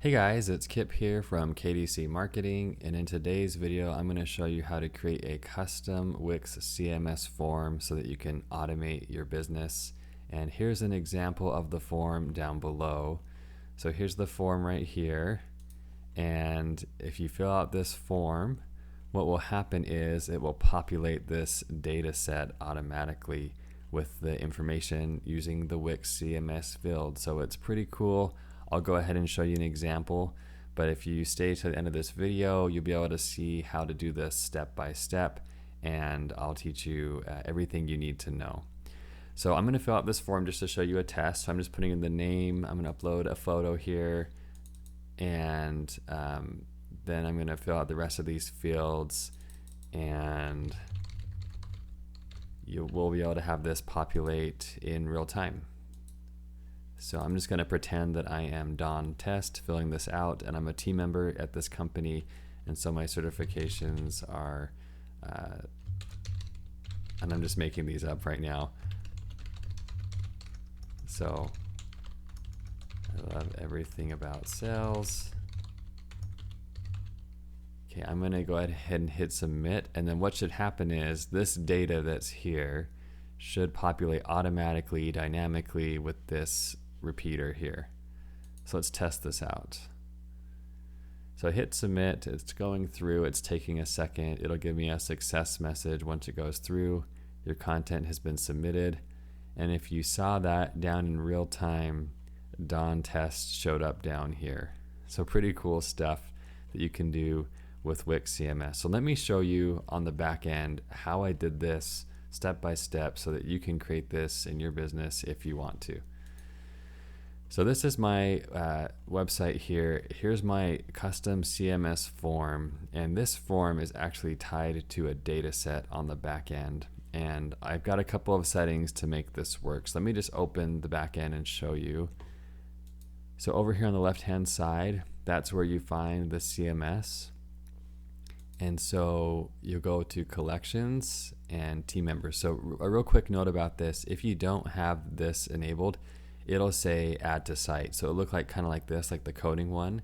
Hey guys, it's Kip here from KDC Marketing, and in today's video I'm going to show you how to create a custom Wix CMS form so that you can automate your business. And here's an example of the form down below. So here's the form right here, and if you fill out this form, what will happen is it will populate this data set automatically with the information using the Wix CMS field. So it's pretty cool. I'll go ahead and show you an example, but if you stay to the end of this video, you'll be able to see how to do this step by step, and I'll teach you everything you need to know. So I'm going to fill out this form just to show you a test. So I'm just putting in the name. I'm going to upload a photo here, and then I'm going to fill out the rest of these fields, and you will be able to have this populate in real time. So I'm just going to pretend that I am Don Test filling this out, and I'm a team member at this company, and so my certifications are, and I'm just making these up right now. So I love everything about sales. Okay, I'm going to go ahead and hit submit, and then what should happen is this data that's here should populate automatically, dynamically with this repeater here. So let's test this out. So I hit submit, it's going through, it's taking a second. It'll give me a success message once it goes through. Your content has been submitted. And if you saw that down in real time, Don Test showed up down here. So pretty cool stuff that you can do with Wix CMS. So let me show you on the back end how I did this step by step so that you can create this in your business if you want to. So this is my website here. Here's my custom CMS form, and this form is actually tied to a data set on the back end, and I've got a couple of settings to make this work. So let me just open the back end and show you. So over here on the left hand side, that's where you find the CMS, and so you go to collections and team members. So a real quick note about this: if you don't have this enabled, it'll say add to site. So it'll look like kind of like this, like the coding one,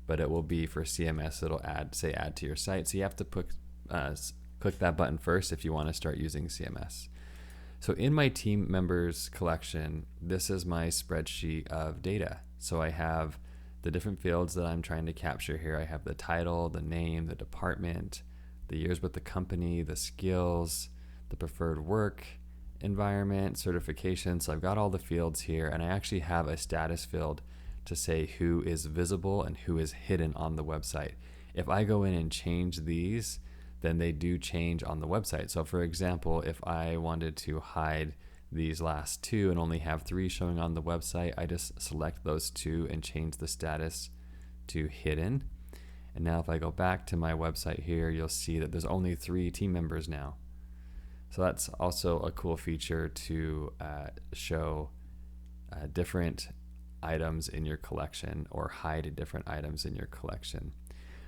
but it will be for CMS. It'll say add to your site. So you have to click that button first if you want to start using CMS. So in my team members collection, this is my spreadsheet of data. So I have the different fields that I'm trying to capture here. I have the title, the name, the department, the years with the company, the skills, the preferred work environment, certification. So I've got all the fields here, and I actually have a status field to say who is visible and who is hidden on the website. If I go in and change these, then they do change on the website. So for example, if I wanted to hide these last two and only have 3 showing on the website, I just select those 2 and change the status to hidden. And now if I go back to my website here, you'll see that there's only 3 team members now. So that's also a cool feature to show different items in your collection or hide different items in your collection.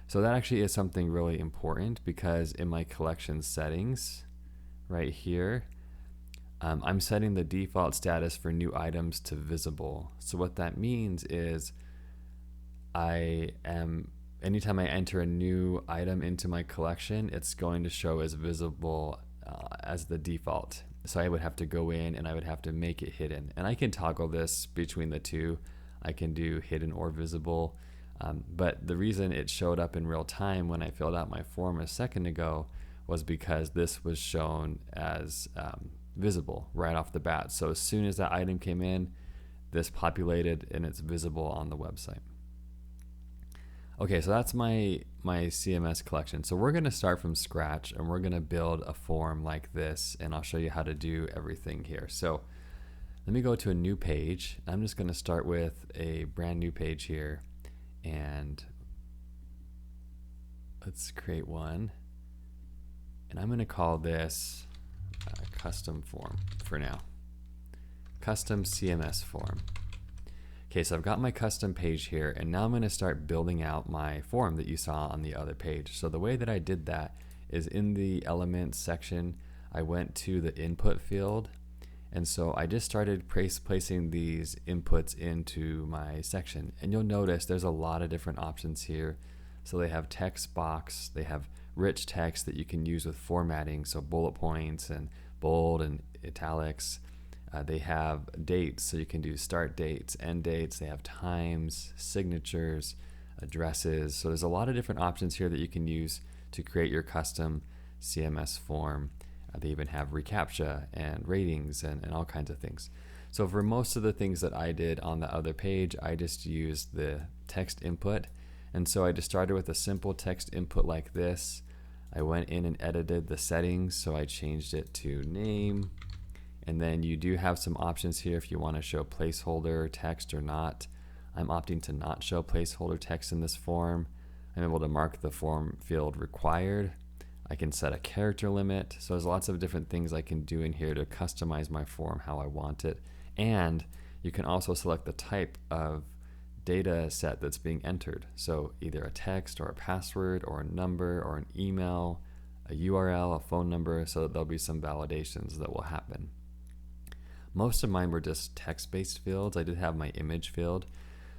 So that actually is something really important, because in my collection settings right here, I'm setting the default status for new items to visible. So what that means is anytime I enter a new item into my collection, it's going to show as visible as the default. So I would have to go in and I would have to make it hidden, and I can toggle this between the two. I can do hidden or visible, but the reason it showed up in real time when I filled out my form a second ago was because this was shown as visible right off the bat. So as soon as that item came in, this populated and it's visible on the website. Okay, so that's my CMS collection. So we're going to start from scratch, and we're going to build a form like this, and I'll show you how to do everything here. So let me go to a new page. I'm just going to start with a brand new page here, and let's create one, and I'm going to call this custom form for now. Custom CMS form. Okay, so I've got my custom page here, and now I'm going to start building out my form that you saw on the other page. So the way that I did that is in the elements section, I went to the input field, And so I just started placing these inputs into my section. And you'll notice there's a lot of different options here. So they have text box, they have rich text that you can use with formatting, so bullet points and bold and italics. They have dates, so you can do start dates, end dates. They have times, signatures, addresses. So there's a lot of different options here that you can use to create your custom CMS form. They even have reCAPTCHA and ratings and all kinds of things. So for most of the things that I did on the other page, I just used the text input. And so I just started with a simple text input like this. I went in and edited the settings, so I changed it to name. And then you do have some options here if you want to show placeholder text or not. I'm opting to not show placeholder text in this form. I'm able to mark the form field required. I can set a character limit. So there's lots of different things I can do in here to customize my form how I want it. And you can also select the type of data set that's being entered. So either a text or a password or a number or an email, a URL, a phone number, so that there'll be some validations that will happen. Most of mine were just text-based fields. I did have my image field.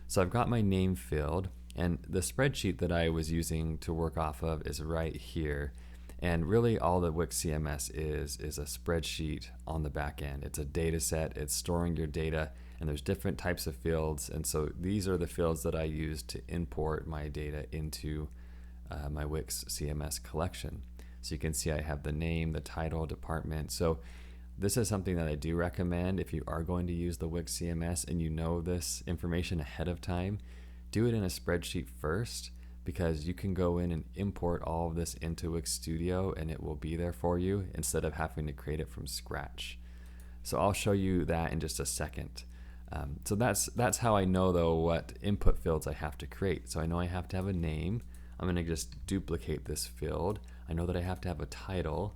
So I've got my name field, and the spreadsheet that I was using to work off of is right here. And really all the Wix CMS is a spreadsheet on the back end. It's a data set, it's storing your data, and there's different types of fields. And so these are the fields that I use to import my data into my Wix CMS collection. So you can see I have the name, the title, department. So this is something that I do recommend if you are going to use the Wix CMS and you know this information ahead of time. Do it in a spreadsheet first, because you can go in and import all of this into Wix Studio and it will be there for you instead of having to create it from scratch. So I'll show you that in just a second. So that's how I know though what input fields I have to create. So I know I have to have a name. I'm going to just duplicate this field. I know that I have to have a title,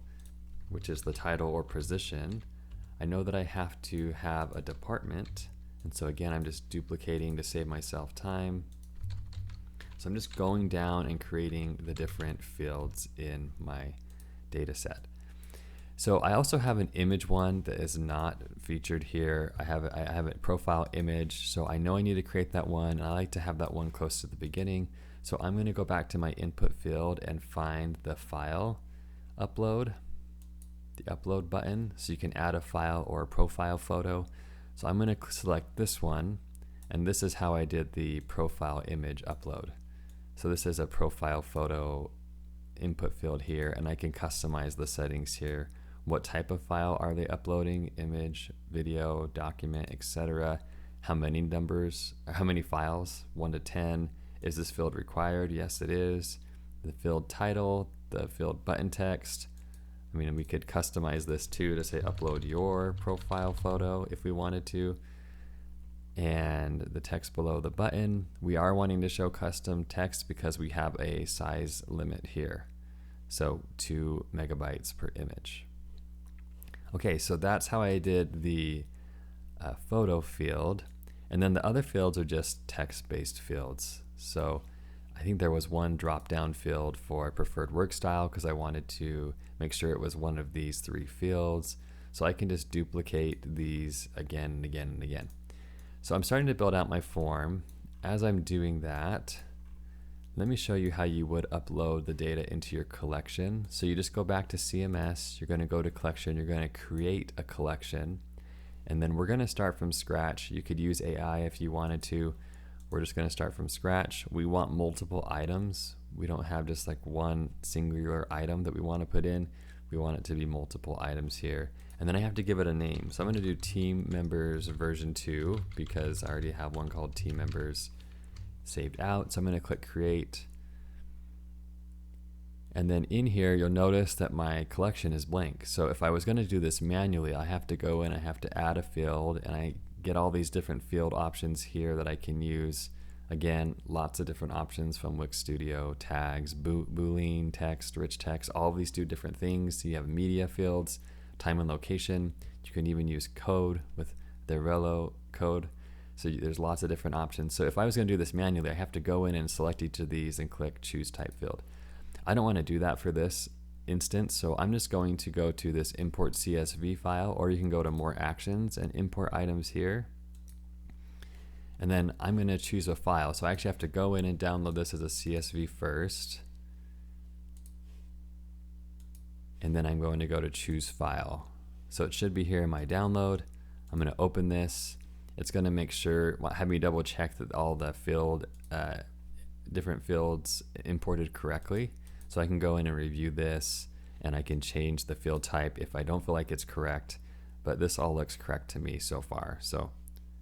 which is the title or position. I know that I have to have a department. And so again, I'm just duplicating to save myself time. So I'm just going down and creating the different fields in my data set. So I also have an image one that is not featured here. I have a profile image, so I know I need to create that one, and I like to have that one close to the beginning. So I'm going to go back to my input field and find the file upload, the upload button, so you can add a file or a profile photo. So I'm going to select this one, and this is how I did the profile image upload. So this is a profile photo input field here, and I can customize the settings here. What type of file are they uploading? Image, video, document, etc. How many numbers, or how many files? 1 to 10. Is this field required? Yes, it is. The field title, the field button text. I mean, we could customize this too to say upload your profile photo if we wanted to. And the text below the button. We are wanting to show custom text because we have a size limit here. So 2 megabytes per image. Okay, so that's how I did the photo field. And then the other fields are just text-based fields. So I think there was one drop-down field for preferred work style because I wanted to make sure it was one of these 3 fields. So I can just duplicate these again and again and again. So I'm starting to build out my form. As I'm doing that, let me show you how you would upload the data into your collection. So you just go back to CMS, you're going to go to collection, you're going to create a collection, and then we're going to start from scratch. You could use AI if you wanted to. We're just going to start from scratch. We want multiple items. We don't have just like one singular item that we want to put in. We want it to be multiple items here. And then I have to give it a name. So I'm going to do team members version 2 because I already have one called team members saved out. So I'm going to click create. And then in here, you'll notice that my collection is blank. So if I was going to do this manually, I have to go in, I have to add a field, and I get all these different field options here that I can use. Again, lots of different options from Wix Studio, tags, Boolean, text, rich text, all of these do different things. So you have media fields, time and location. You can even use code with the Relo code. So there's lots of different options. So if I was going to do this manually, I have to go in and select each of these and click choose type field. I don't want to do that for this. instance. So I'm just going to go to this import CSV file, or you can go to more actions and import items here. And then I'm going to choose a file. So I actually have to go in and download this as a CSV first. And then I'm going to go to choose file. So it should be here in my download. I'm going to open this. It's going to make sure, have me double check that all the different fields imported correctly. So I can go in and review this, and I can change the field type if I don't feel like it's correct. But this all looks correct to me so far. So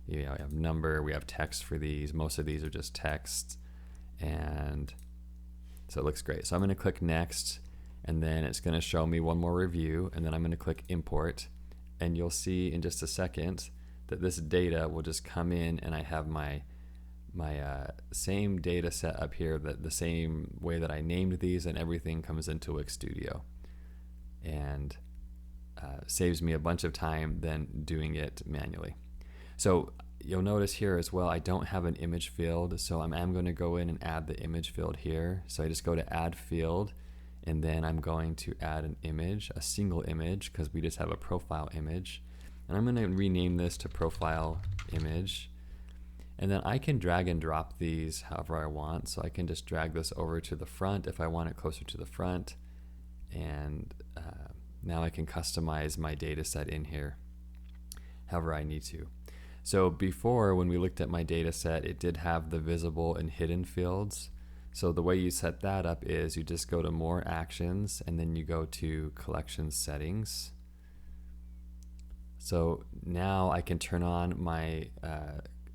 we have number, we have text for these. Most of these are just text, and so it looks great. So I'm going to click next, and then it's going to show me one more review, and then I'm going to click import, and you'll see in just a second that this data will just come in, and I have my same data set up here, that the same way that I named these, and everything comes into Wix Studio, and saves me a bunch of time than doing it manually. So you'll notice here as well, I don't have an image field, so I'm going to go in and add the image field here. So I just go to add field, and then I'm going to add an image, a single image, because we just have a profile image. And I'm going to rename this to profile image. And then I can drag and drop these however I want. So I can just drag this over to the front if I want it closer to the front. And now I can customize my data set in here however I need to. So before, when we looked at my data set, it did have the visible and hidden fields. So the way you set that up is you just go to more actions, and then you go to collection settings. So now I can turn on my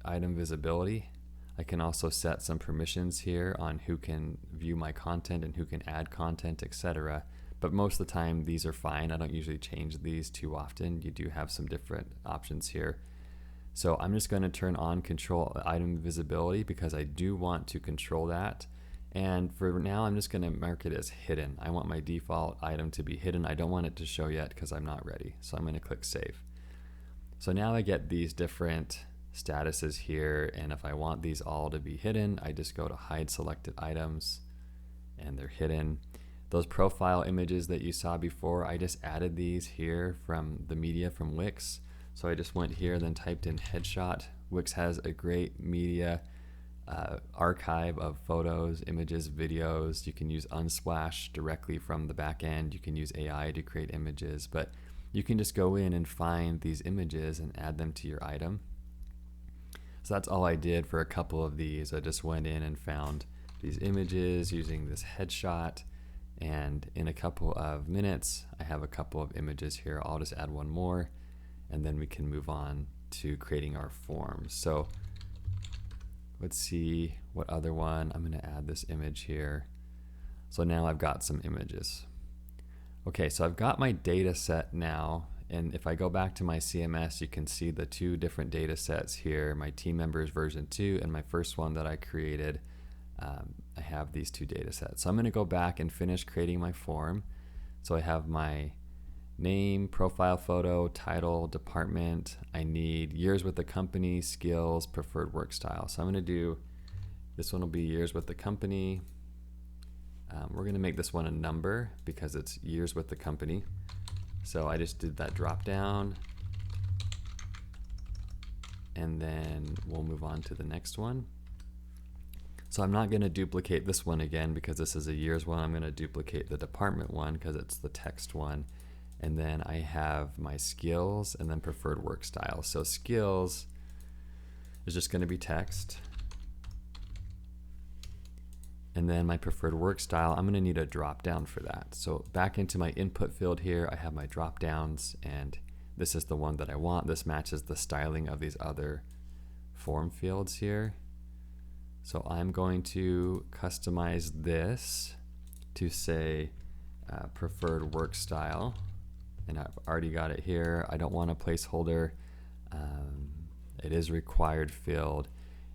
item visibility. I can also set some permissions here on who can view my content and who can add content, etc. But most of the time these are fine. I don't usually change these too often. You do have some different options here. So I'm just going to turn on control item visibility because I do want to control that. And for now, I'm just going to mark it as hidden. I want my default item to be hidden. I don't want it to show yet because I'm not ready. So I'm going to click save. So now I get these different statuses here. And if I want these all to be hidden, I just go to hide selected items, and they're hidden. Those profile images that you saw before, I just added these here from the media from Wix. So I just went here, then typed in headshot. Wix has a great media archive of photos, images, videos. You can use Unsplash directly from the back end. You can use AI to create images, but you can just go in and find these images and add them to your item. So that's all I did for a couple of these. I just went in and found these images using this headshot, and in a couple of minutes I have a couple of images here. I'll just add one more, and then we can move on to creating our forms. So let's see what other one. I'm going to add this image here. So now I've got some images. Okay, so I've got my data set now, and if I go back to my CMS, you can see the two different data sets here, my team members version 2 and my first one that I created. I have these two data sets. So I'm going to go back and finish creating my form. So I have my name, profile photo, title, department. I need years with the company, skills, preferred work style. So I'm going to do, this one will be years with the company. We're going to make this one a number because it's years with the company. So I just did that drop down, and then we'll move on to the next one. So I'm not going to duplicate this one again because this is a years one. I'm going to duplicate the department one because it's the text one. And then I have my skills and then preferred work style. So skills is just going to be text. And then my preferred work style, I'm going to need a drop down for that. So back into my input field here, I have my drop downs, and this is the one that I want. This matches the styling of these other form fields here. So I'm going to customize this to say preferred work style. And I've already got it here. I don't want a placeholder. It is required field.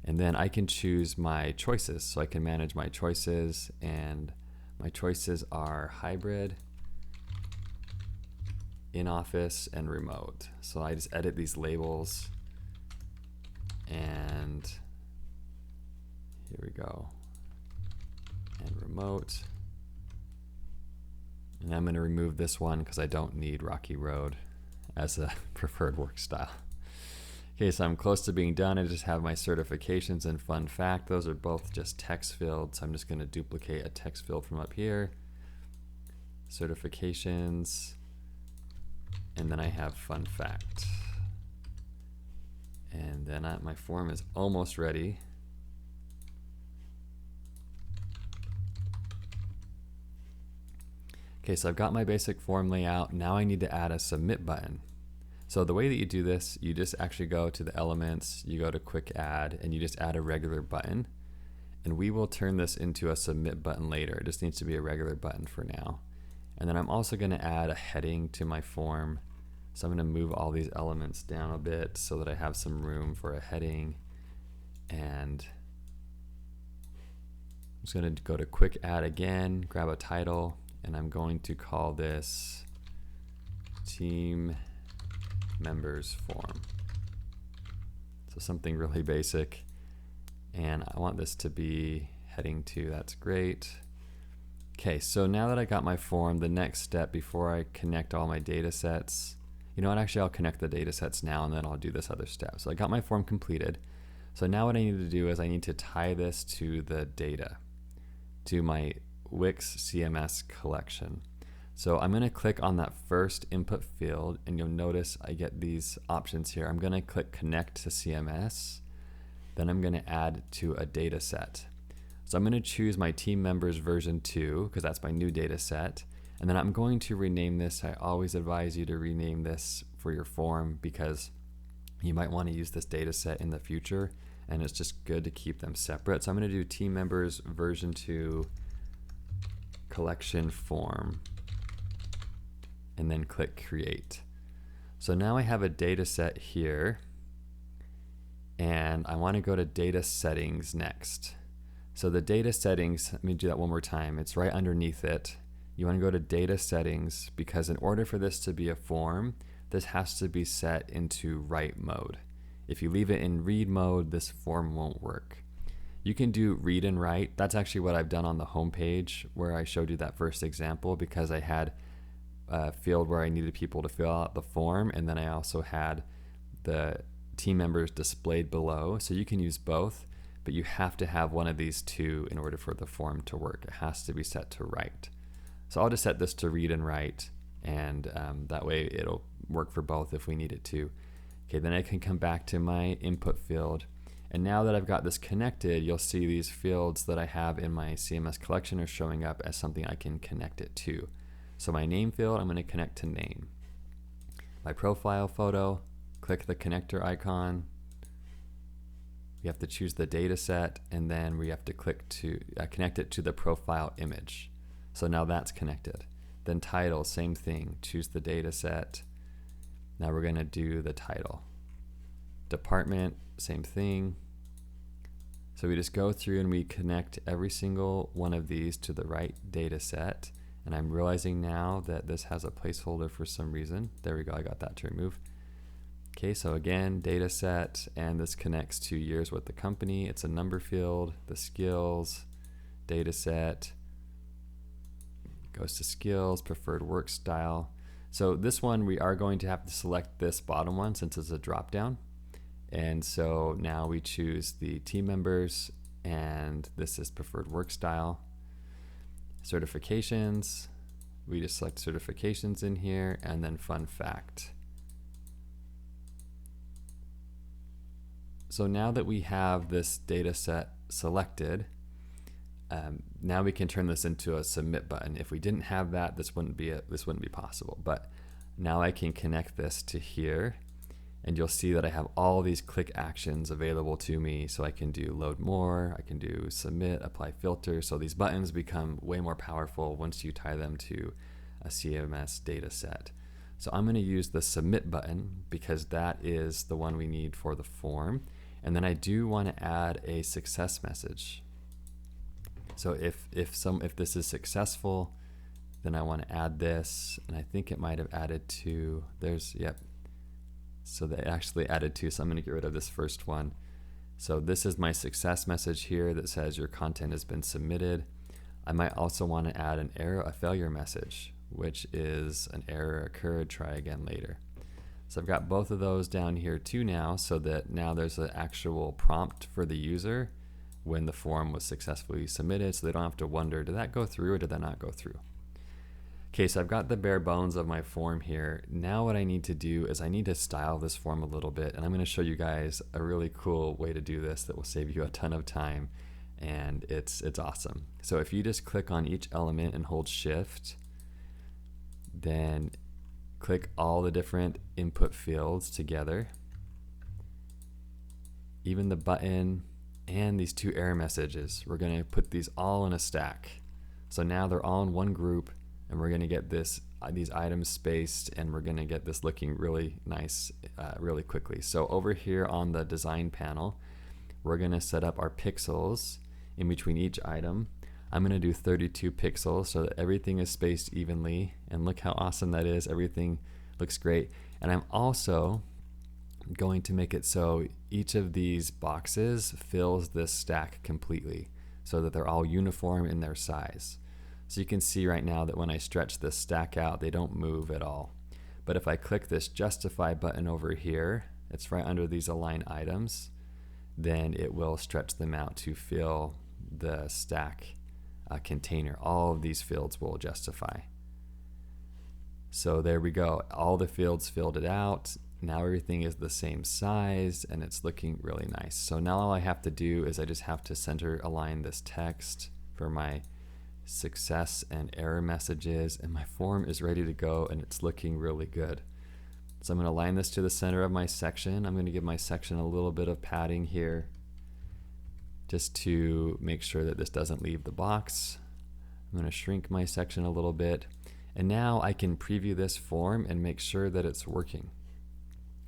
And then I can choose my choices. So I can manage my choices, and my choices are hybrid, in office, and remote. So I just edit these labels, and here we go. And remote. And I'm going to remove this one because I don't need Rocky Road as a preferred work style. Okay, so I'm close to being done. I just have my certifications and fun fact. Those are both just text fields. I'm just going to duplicate a text field from up here. Certifications. And then I have fun fact. And then my form is almost ready. Okay, so I've got my basic form layout. Now I need to add a submit button. So the way that you do this, you just actually go to the elements, you go to quick add, and you just add a regular button. And we will turn this into a submit button later. It just needs to be a regular button for now. And then I'm also going to add a heading to my form. So I'm going to move all these elements down a bit so that I have some room for a heading. And I'm just going to go to quick add again, grab a title, and I'm going to call this team members form. So something really basic. And I want this to be heading 2. That's great. Okay, so now that I got my form, the next step before I connect all my data sets, you know what, actually I'll connect the data sets now and then I'll do this other step. So I got my form completed. So now what I need to do is I need to tie this to the data, to my Wix CMS collection. So I'm going to click on that first input field and you'll notice I get these options here. I'm going to click connect to CMS. Then I'm going to add to a data set. So I'm going to choose my team members version 2 because that's my new data set. And then I'm going to rename this. I always advise you to rename this for your form because you might want to use this data set in the future and it's just good to keep them separate. So I'm going to do team members version 2 collection form and then click create. So now I have a data set here and I want to go to data settings next. So the data settings, let me do that one more time. It's right underneath it. You want to go to data settings because in order for this to be a form, this has to be set into write mode. If you leave it in read mode, this form won't work. You can do read and write. That's actually what I've done on the home page where I showed you that first example because I had a field where I needed people to fill out the form and then I also had the team members displayed below. So you can use both, but you have to have one of these two in order for the form to work. It has to be set to write. So I'll just set this to read and write and that way it'll work for both if we need it to. Okay, then I can come back to my input field. And now that I've got this connected, you'll see these fields that I have in my CMS collection are showing up as something I can connect it to. So my name field, I'm going to connect to name. My profile photo, click the connector icon. We have to choose the data set and then we have to click to connect it to the profile image. So now that's connected. Then title, same thing, choose the data set. Now we're going to do the title. Department, same thing. So we just go through and we connect every single one of these to the right data set. And I'm realizing now that this has a placeholder for some reason. There we go, I got that to remove. Okay, so again, data set, and this connects to years with the company. It's a number field, the skills, data set, goes to skills, preferred work style. So this one, we are going to have to select this bottom one since it's a drop down. And so now we choose the team members and this is preferred work style. Certifications, we just select certifications in here and then fun fact. So now that we have this data set selected, now we can turn this into a submit button. If we didn't have that, this wouldn't be possible. But now I can connect this to here, and you'll see that I have all these click actions available to me. So I can do load more, I can do submit, apply filter. So these buttons become way more powerful once you tie them to a CMS data set. So I'm going to use the submit button because that is the one we need for the form. And then I do want to add a success message. So if this is successful, then I want to add this, and I think it might have added to, yep. So they actually added two, so I'm going to get rid of this first one. So this is my success message here that says your content has been submitted. I might also want to add an error, a failure message. which is an error occurred, try again later. So I've got both of those down here too now, so that now there's an actual prompt for the user when the form was successfully submitted, so they don't have to wonder, did that go through or did that not go through? Okay, so I've got the bare bones of my form here. Now what I need to do is I need to style this form a little bit, and I'm going to show you guys a really cool way to do this that will save you a ton of time, and it's awesome. So if you just click on each element and hold shift, then click all the different input fields together, even the button and these two error messages. We're going to put these all in a stack. So now they're all in one group, and we're going to get these items spaced, and we're going to get this looking really nice really quickly. So over here on the design panel, we're going to set up our pixels in between each item. I'm going to do 32 pixels so that everything is spaced evenly, and look how awesome that is. Everything looks great. And I'm also going to make it so each of these boxes fills this stack completely, so that they're all uniform in their size. So you can see right now that when I stretch this stack out, they don't move at all. But if I click this justify button over here, it's right under these align items, then it will stretch them out to fill the stack container. All of these fields will justify. So there we go. All the fields filled it out. Now everything is the same size, and it's looking really nice. So now all I have to do is I just have to center align this text for my success and error messages, and my form is ready to go, and it's looking really good. So I'm going to align this to the center of my section. I'm going to give my section a little bit of padding here just to make sure that this doesn't leave the box. I'm going to shrink my section a little bit, and now I can preview this form and make sure that it's working.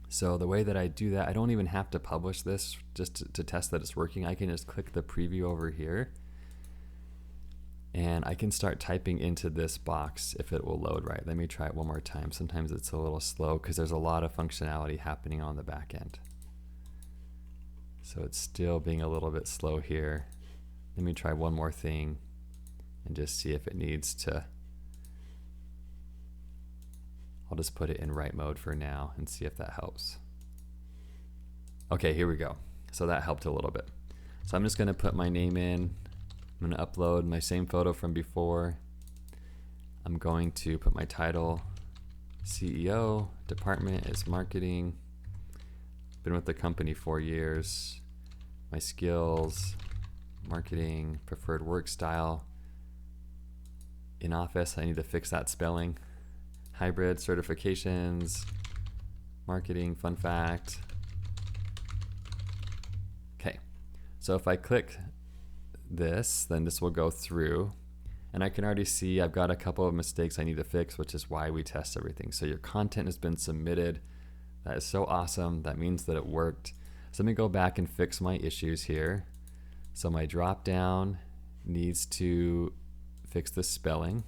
So the way that I do that, I don't even have to publish this just to test that it's working. I can just click the preview over here, and I can start typing into this box if it will load right. Let me try it one more time. Sometimes it's a little slow because there's a lot of functionality happening on the back end. So it's still being a little bit slow here. Let me try one more thing and just see if it needs to. I'll just put it in write mode for now and see if that helps. Okay, here we go. So that helped a little bit. So I'm just going to put my name in. I'm going to upload my same photo from before. I'm going to put my title, CEO, department is marketing. Been with the company 4 years. My skills, marketing, preferred work style. In office, I need to fix that spelling. Hybrid certifications, marketing, fun fact. Okay, so if I click this, then this will go through, and I can already see I've got a couple of mistakes I need to fix, which is why we test everything. So your content has been submitted. That is so awesome. That means that it worked. So let me go back and fix my issues here. So my drop down needs to fix the spelling.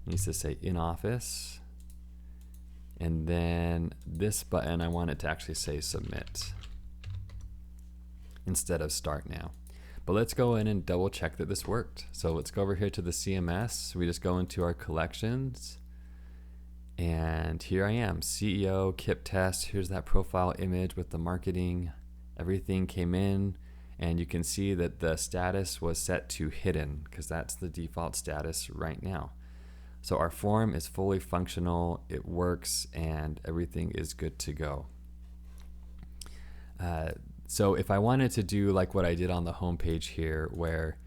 It needs to say in office. And then this button, I want it to actually say submit instead of start now. But let's go in and double check that this worked. So let's go over here to the CMS. We just go into our collections. And here I am, CEO, KIP test. Here's that profile image with the marketing. Everything came in, and you can see that the status was set to hidden because that's the default status right now. So our form is fully functional, it works, and everything is good to go. So if I wanted to do like what I did on the home page here, where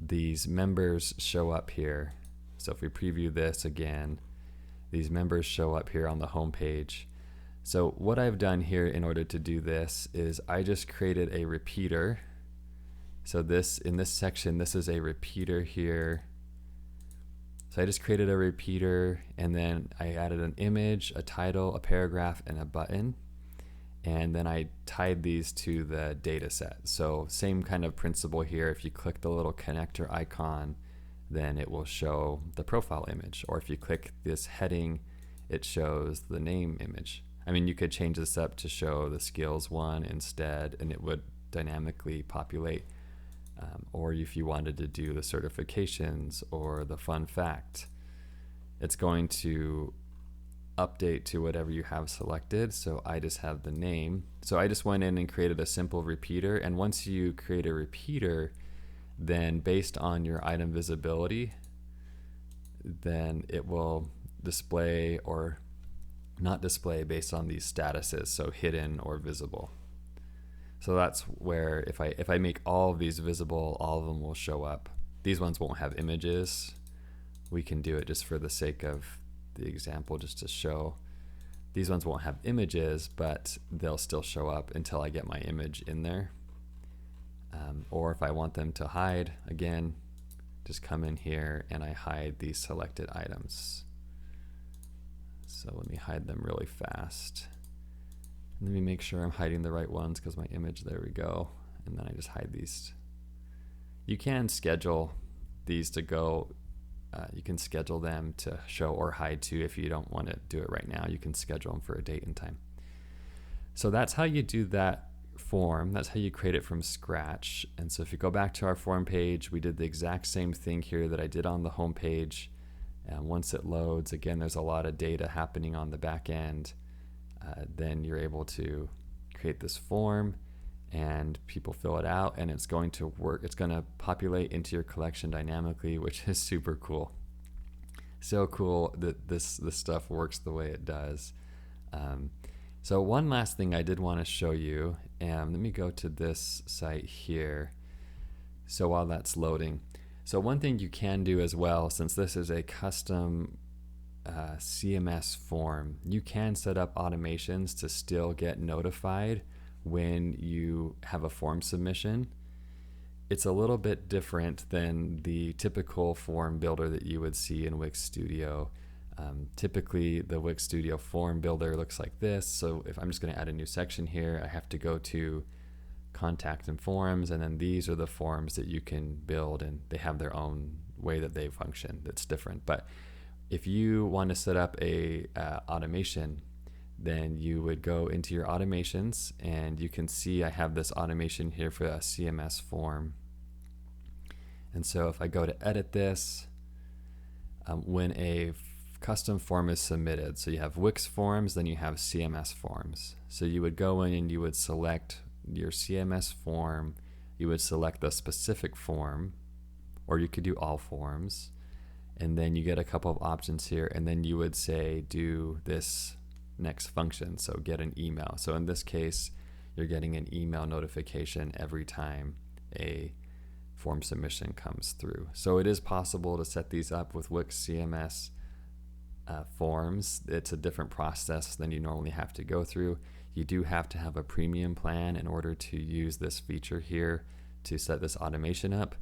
these members show up here. So if we preview this again, these members show up here on the home page. So what I've done here in order to do this is I just created a repeater. So this, in this section, this is a repeater here. So I just created a repeater, and then I added an image, a title, a paragraph, and a button. And then I tied these to the data set. So same kind of principle here. If you click the little connector icon, then it will show the profile image. Or if you click this heading, it shows the name image. I mean, you could change this up to show the skills one instead, and it would dynamically populate. Or if you wanted to do the certifications or the fun fact, it's going to update to whatever you have selected. So I just have the name. So I just went in and created a simple repeater. And once you create a repeater, then based on your item visibility, then it will display or not display based on these statuses, so hidden or visible. So that's where if I make all of these visible, all of them will show up. These ones won't have images. We can do it just for the sake of the example, just to show. These ones won't have images, but they'll still show up until I get my image in there. Or if I want them to hide, again, just come in here and I hide these selected items. So let me hide them really fast. Let me make sure I'm hiding the right ones because my image, there we go. And then I just hide these. You can schedule these to go, you can schedule them to show or hide too if you don't want to do it right now. You can schedule them for a date and time. So that's how you do that form. That's how you create it from scratch. And so if you go back to our form page, we did the exact same thing here that I did on the home page. And once it loads, again, there's a lot of data happening on the back end. Then you're able to create this form and people fill it out and it's going to work. It's going to populate into your collection dynamically, which is super cool. So cool that this stuff works the way it does. So one last thing I did want to show you, and let me go to this site here. So while that's loading, so one thing you can do as well, since this is a custom CMS form, you can set up automations to still get notified when you have a form submission. It's a little bit different than the typical form builder that you would see in Wix Studio. Typically the Wix Studio form builder looks like this. So if I'm just going to add a new section here, I have to go to contact and forms, and then these are the forms that you can build, and they have their own way that they function that's different. But if you want to set up a automation, then you would go into your automations, and you can see I have this automation here for a CMS form. And so if I go to edit this, when a custom form is submitted, so you have Wix forms, then you have CMS forms. So you would go in and you would select your CMS form, you would select the specific form, or you could do all forms, and then you get a couple of options here, and then you would say do this next function, so get an email. So in this case, you're getting an email notification every time a form submission comes through. So it is possible to set these up with Wix CMS forms. It's a different process than you normally have to go through. You do have to have a premium plan in order to use this feature here to set this automation up,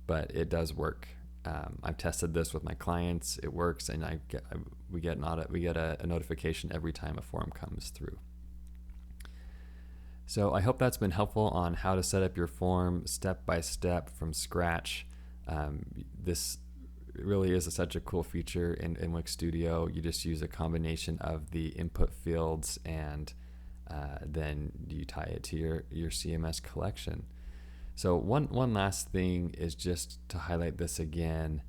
but it does work. I've tested this with my clients. It works, and we get a notification every time a form comes through. So I hope that's been helpful on how to set up your form step by step from scratch. This really is such a cool feature in Wix Studio. You just use a combination of the input fields, and then you tie it to your CMS collection. So one last thing is just to highlight this again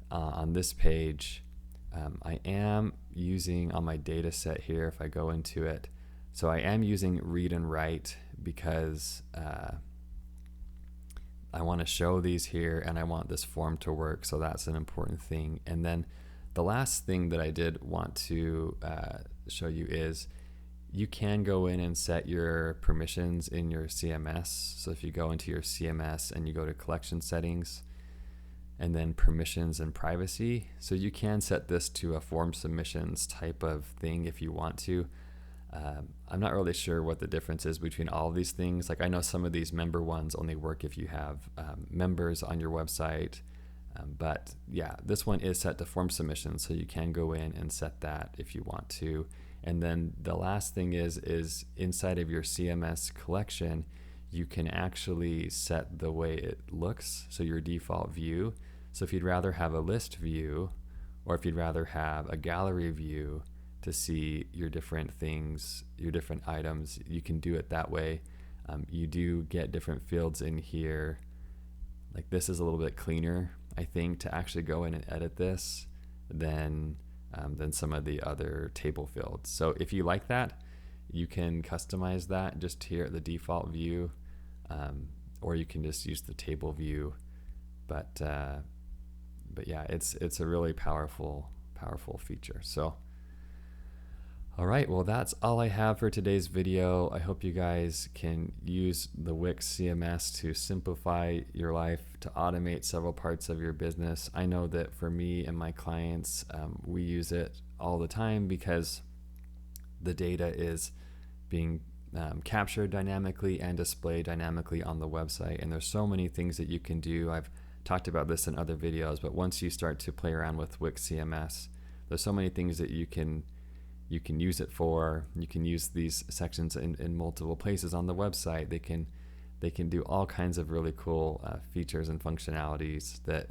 on this page. I am using on my data set here, if I go into it, so I am using read and write because I want to show these here and I want this form to work, so that's an important thing. And then the last thing that I did want to show you is you can go in and set your permissions in your CMS. So if you go into your CMS and you go to collection settings and then permissions and privacy, so you can set this to a form submissions type of thing if you want to. I'm not really sure what the difference is between all of these things. Like I know some of these member ones only work if you have members on your website. But yeah, this one is set to form submissions, so you can go in and set that if you want to. And then the last thing is inside of your CMS collection, you can actually set the way it looks, so your default view. So if you'd rather have a list view, or if you'd rather have a gallery view to see your different things, your different items, you can do it that way. You do get different fields in here. Like this is a little bit cleaner, I think, to actually go in and edit this than than some of the other table fields. So if you like that, you can customize that just here at the default view, or you can just use the table view. But yeah, it's a really powerful feature. So all right, well, that's all I have for today's video. I hope you guys can use the Wix CMS to simplify your life, to automate several parts of your business. I know that for me and my clients, we use it all the time because the data is being captured dynamically and displayed dynamically on the website. And there's so many things that you can do. I've talked about this in other videos, but once you start to play around with Wix CMS, there's so many things that you can use it for. You can use these sections in multiple places on the website. They can do all kinds of really cool features and functionalities that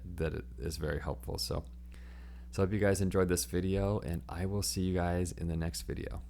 is very helpful. So I hope you guys enjoyed this video, and I will see you guys in the next video.